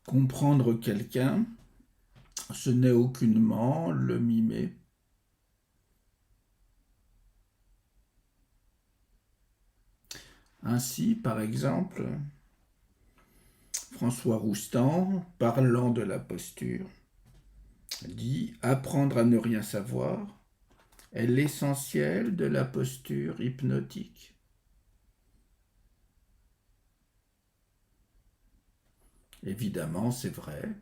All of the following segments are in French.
Comprendre quelqu'un, ce n'est aucunement le mimer. Ainsi, par exemple, François Roustan, parlant de la posture, dit « Apprendre à ne rien savoir est l'essentiel de la posture hypnotique ». Évidemment, c'est vrai,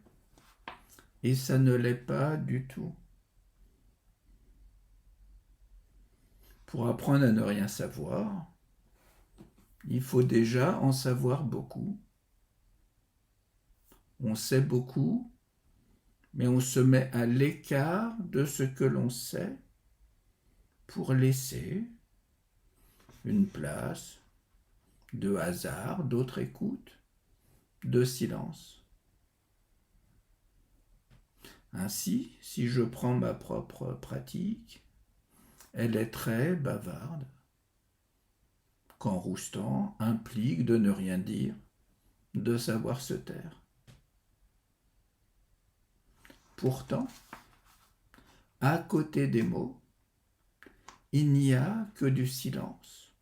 et ça ne l'est pas du tout. Pour apprendre à ne rien savoir, il faut déjà en savoir beaucoup. On sait beaucoup, mais on se met à l'écart de ce que l'on sait pour laisser une place de hasard, d'autre écoute, de silence. Ainsi, si je prends ma propre pratique, elle est très bavarde, quand Roustan implique de ne rien dire, de savoir se taire. Pourtant, à côté des mots, il n'y a que du silence.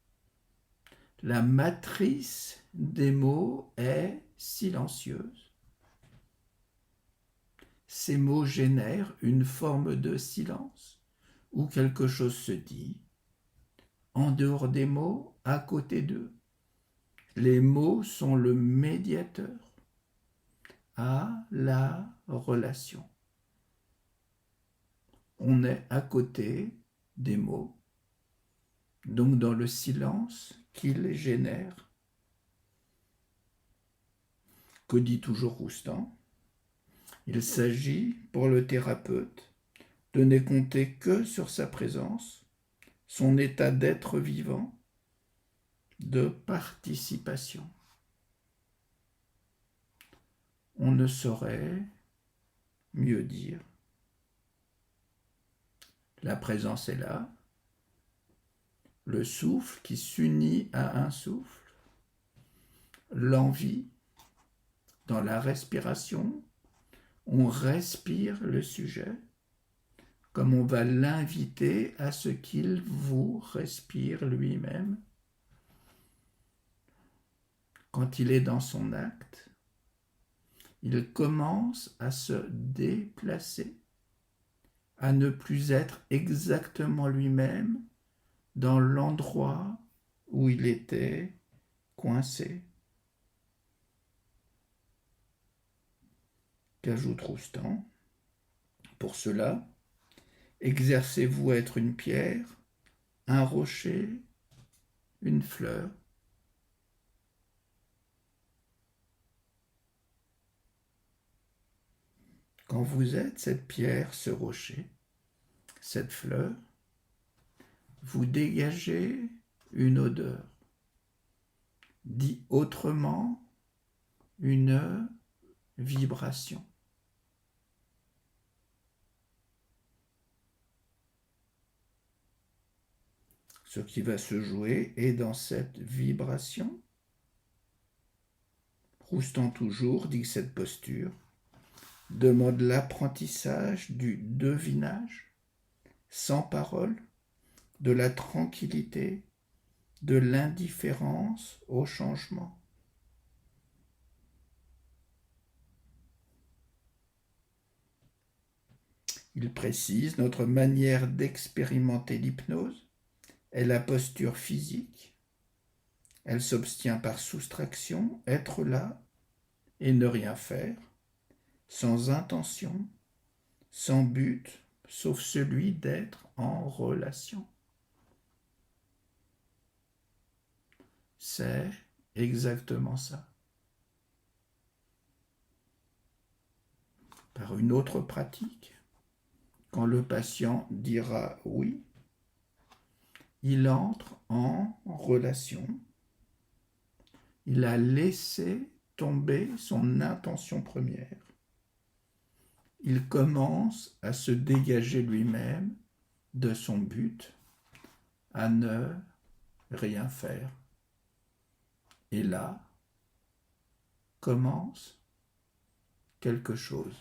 La matrice des mots est silencieuse. Ces mots génèrent une forme de silence où quelque chose se dit, en dehors des mots, à côté d'eux. Les mots sont le médiateur à la relation. On est à côté des mots, donc dans le silence qu'ils génèrent. Que dit toujours Roustan ? Il s'agit pour le thérapeute de ne compter que sur sa présence, son état d'être vivant, de participation. On ne saurait mieux dire. La présence est là, le souffle qui s'unit à un souffle, l'envie dans la respiration, on respire le sujet comme on va l'inviter à ce qu'il vous respire lui-même. Quand il est dans son acte, il commence à se déplacer, à ne plus être exactement lui-même dans l'endroit où il était coincé. Qu'ajoute Roustan ? Pour cela, exercez-vous à être une pierre, un rocher, une fleur. Quand vous êtes cette pierre, ce rocher, cette fleur, vous dégagez une odeur. Dit autrement, une vibration. Ce qui va se jouer est dans cette vibration. Roustan toujours dit que cette posture demande l'apprentissage du devinage, sans parole, de la tranquillité, de l'indifférence au changement. Il précise notre manière d'expérimenter l'hypnose est la posture physique. Elle s'obtient par soustraction, être là et ne rien faire, sans intention, sans but, sauf celui d'être en relation. C'est exactement ça. Par une autre pratique, quand le patient dira oui, il entre en relation. Il a laissé tomber son intention première. Il commence à se dégager lui-même de son but, à ne rien faire. Et là commence quelque chose.